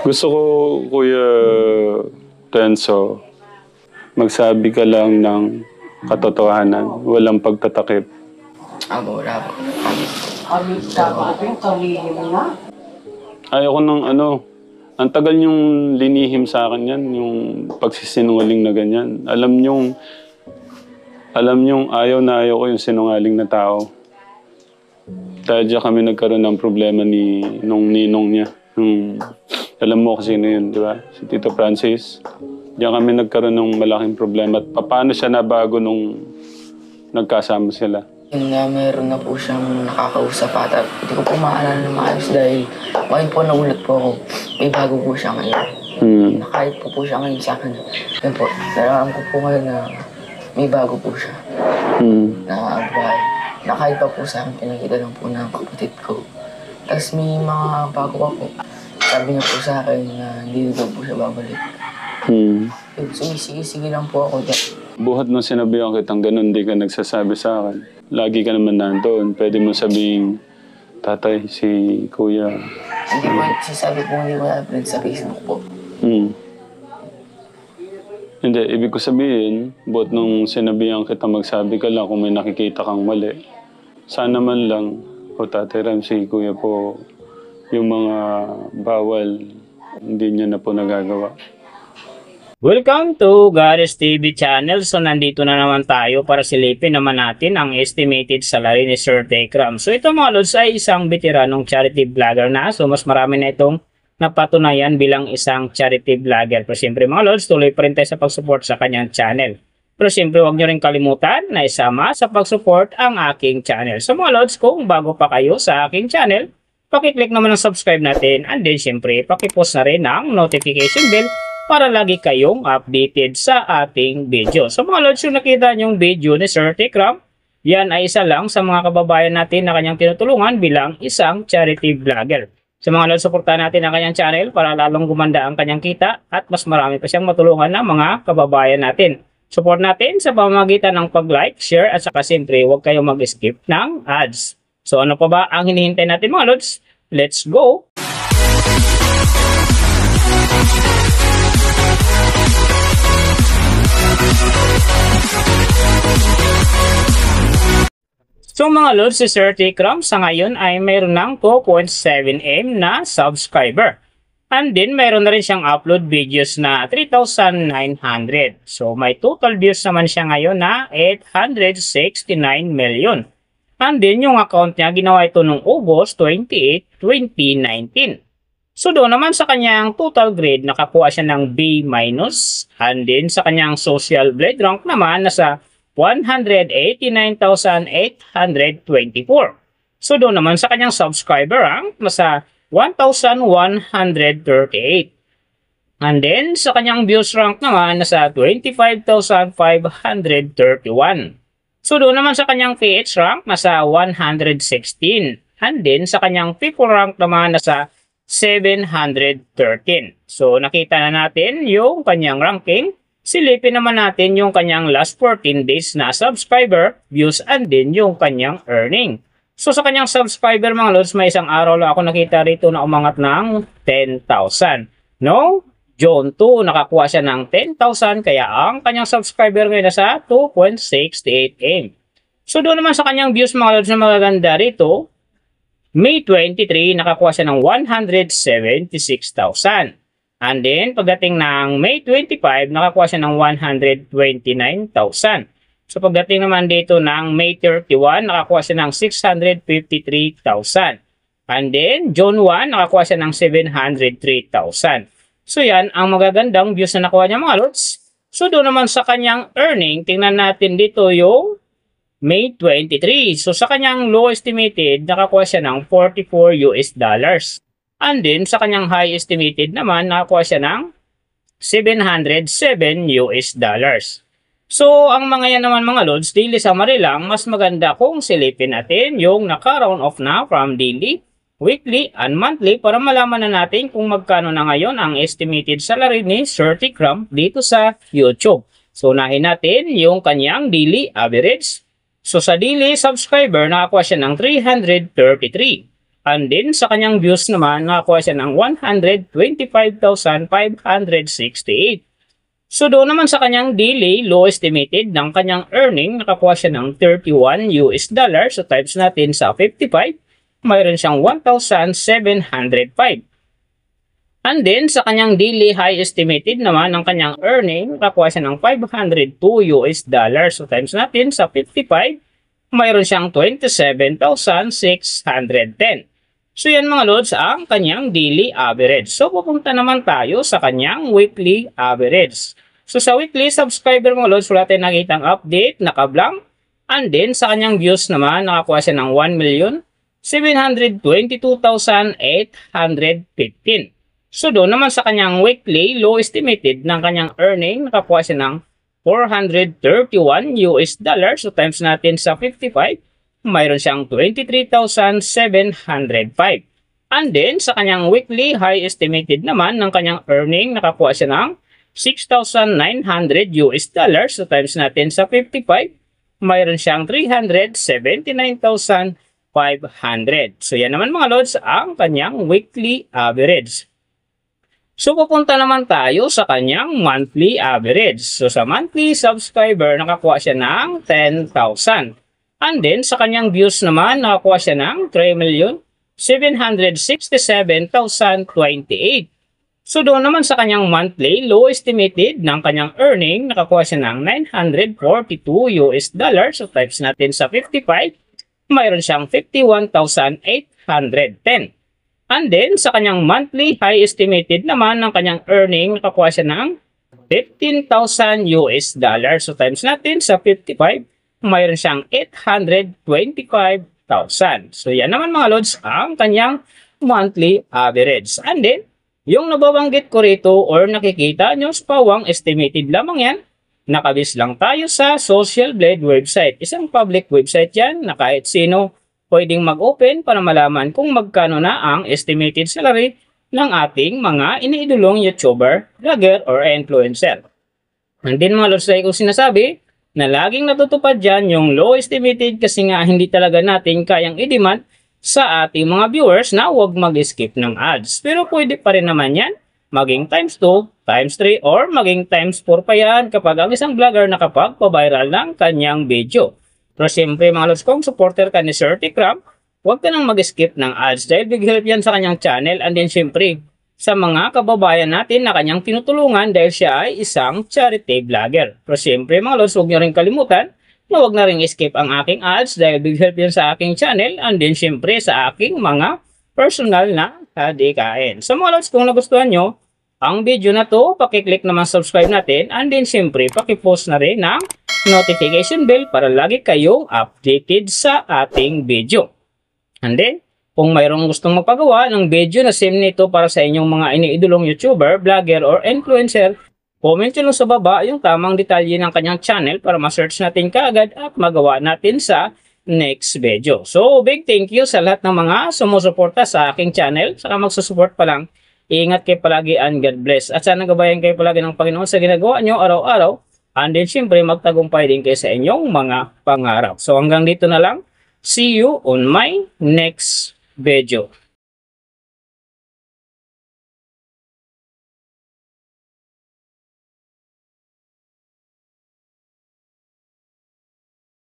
Gusto ko, Kuya Renzo, magsabi ka lang ng katotohanan, walang pagtatakip. Wala po. Ayoko ng ang tagal niyong linihim sa akin yan, yung pagsisinungaling na ganyan. Alam niyong ayaw na ayaw ko yung sinungaling na tao. Dahil diyan kami nagkaroon ng problema nung ninong niya. Alam mo kasi sino yun, di ba? Si Tito Francis. Diyan kami nagkaroon ng malaking problema. At paano siya nabago nung nagkasama sila? Yun nga, meron na po siyang nakakausap at hindi ko po maalala na maayos dahil ngayon po nagulat po ako. May bago po siya ngayon. Nakahit po siya ngayon sa akin. Yun po, nalaman ko po ngayon na may bago po siya. Na abay. Nakahit pa po sa akin, pinakita lang po ng kapatid ko. Tapos may mga bago pa po. Sabi niya po sa akin na hindi daw po siya babalik. Sumisige-sige lang po ako dyan. Buhat nung sinabihan kitang ganun, di ka nagsasabi sa akin. Lagi ka naman nandoon. Pwede mo sabihin, tatay, si Kuya. Hindi po, sasabi po hindi ko na sa Facebook po. Hindi, ibig ko sabihin, buhat nung sinabihan kita magsabi ka lang kung may nakikita kang mali. Sana man lang, Tatay Ram, si Kuya po, yung mga bawal, hindi niya na po nagagawa. Welcome to Gares TV channel. So nandito na naman tayo para silipin naman natin ang estimated salary ni Sir Tekram. So ito mga lods ay isang veteranong charity vlogger na. So mas marami na itong napatunayan bilang isang charity vlogger. Pero siyempre mga lods, tuloy pa rin tayo sa pag-support sa kanyang channel. Pero siyempre huwag nyo rin kalimutan na isama sa pag-support ang aking channel. So mga lods, kung bago pa kayo sa aking channel, pakiclick naman ang subscribe natin. And then siyempre, pakipost na rin ang notification bell para lagi kayong updated sa ating video. So mga lods, yung nakita nyong video ni Sir Tekram, yan ay isa lang sa mga kababayan natin na kanyang tinutulungan bilang isang charity vlogger. So mga lods, supportahan natin ang kanyang channel para lalong gumanda ang kanyang kita at mas marami pa siyang matulungan ng mga kababayan natin. Support natin sa pamamagitan ng pag-like, share at saka siyempre huwag kayong mag-skip ng ads. So ano pa ba ang hinihintay natin mga lods? Let's go! So mga lods, si Sir Tekram sa ngayon ay mayroon ng 2.7M na subscriber. And then mayroon na rin siyang upload videos na 3,900. So may total views naman siya ngayon na 869 million. And then yung account niya ginawa ito noong August 28, 2019. So doon naman sa kanyang total grade nakakuha siya ng B-. And then sa kanyang social blade rank naman nasa 189,824. So doon naman sa kanyang subscriber rank nasa 1,138. And then sa kanyang views rank naman nasa 25,531. So doon naman sa kanyang PH rank nasa 116. And then sa kanyang people rank naman nasa 713. So nakita na natin yung kanyang ranking. Silipin naman natin yung kanyang last 14 days na subscriber, views, and then yung kanyang earning. So sa kanyang subscriber mga lods, may isang araw lang ako nakita rito na umangat ng 10,000. No? June 2, nakakuha siya ng 10,000 kaya ang kanyang subscriber ngayon nasa 2.68M. So doon naman sa kanyang views mga lods na magaganda rito, May 23, nakakuha siya ng 176,000. And then, pagdating ng May 25, nakakuha siya ng 129,000. So, pagdating naman dito ng May 31, nakakuha siya ng 653,000. And then, June 1, nakakuha siya ng 703,000. So, yan ang magagandang views na nakuha niya mga lods. So, doon naman sa kanyang earning, tingnan natin dito yung May 23. So, sa kanyang low estimated, nakakuha siya ng $44. And then, sa kanyang high estimated naman, nakakuha siya ng $707. So, ang mga yan naman mga lods, daily summary lang, mas maganda kung silipin natin yung naka-round off na from daily, weekly, and monthly para malaman na natin kung magkano na ngayon ang estimated salary ni Sir Tekram dito sa YouTube. So, unahin natin yung kanyang daily average. So, sa daily subscriber, nakakuha siya ng 333. And then sa kanyang views naman, nakakuha siya ng 125,568. So doon naman sa kanyang daily low estimated ng kanyang earning, nakakuha siya ng 31 US dollars. So times natin sa 55, mayroon siyang 1,705. And then sa kanyang daily high estimated naman ng kanyang earning, nakakuha siya ng 502 US dollars. So times natin sa 55, mayroon siyang 27,610. So yan mga lods ang kanyang daily average. So pupunta naman tayo sa kanyang weekly average. So sa weekly subscriber mga lods, wala tayong nakitang update, nakablank. And then sa kanyang views naman, nakakuha siya ng 1,722,815. So doon naman sa kanyang weekly low estimated ng kanyang earning, nakakuha siya ng 431 US dollars. So times natin sa 55, mayroon siyang 23,705. And then, sa kanyang weekly high estimated naman ng kanyang earning, nakakuha siya ng 6,900 US dollars. So, times natin sa 55, mayroon siyang 379,500. So, yan naman mga lods ang kanyang weekly average. So, pupunta naman tayo sa kanyang monthly average. So, sa monthly subscriber, nakakuha siya ng 10,000. And then, sa kanyang views naman, nakakuha siya ng 3,767,028. So, doon naman sa kanyang monthly low estimated ng kanyang earning, nakakuha siya ng 942 US dollars. So, types natin sa 55, mayroon siyang 51,810. And then, sa kanyang monthly high estimated naman ng kanyang earning, nakakuha siya ng 15,000 US dollars. So, times natin sa 55, mayroon siyang 825,000. So, yan naman mga lods ang kanyang monthly average. And then, yung nababanggit ko rito or nakikita nyo sa pawang estimated lamang yan, nakabis lang tayo sa Social Blade website. Isang public website yan na kahit sino pwedeng mag-open para malaman kung magkano na ang estimated salary ng ating mga iniidolong YouTuber, vlogger, or influencer. And then mga lods, like kung sinasabi, na laging natutupad dyan yung low estimated kasi nga hindi talaga natin kayang i-demand sa ating mga viewers na huwag mag-skip ng ads. Pero pwede pa rin naman yan, maging times 2, times 3, or maging times 4 pa yan kapag ang isang vlogger nakapagpa-viral ng kanyang video. Pero siyempre mga lods, kung supporter ka ni Sir Tikram, huwag ka nang mag-skip ng ads dahil big help yan sa kanyang channel. And then siyempre, sa mga kababayan natin na kanyang tinutulungan dahil siya ay isang charity vlogger. Pero siyempre mga lods, huwag nyo rin kalimutan na huwag na rin skip ang aking ads dahil big help yan sa aking channel and then siyempre sa aking mga personal na kadikain. So mga lods, kung nagustuhan nyo ang video na to, pakiclick naman subscribe natin and then siyempre pakipost na rin ng notification bell para lagi kayong updated sa ating video. And then, kung mayroong gustong magpagawa ng video na same nito para sa inyong mga iniidolong YouTuber, vlogger, or influencer, comment nyo lang sa baba yung tamang detalye ng kanyang channel para ma-search natin kaagad at magawa natin sa next video. So, big thank you sa lahat ng mga sumusuporta sa aking channel. Saka magsusupport pa lang, ingat kayo palagi and God bless. At sana gabayan kayo palagi ng Panginoon sa ginagawa nyo araw-araw. And then, syempre, magtagumpay din kayo sa inyong mga pangarap. So, hanggang dito na lang. See you on my next video.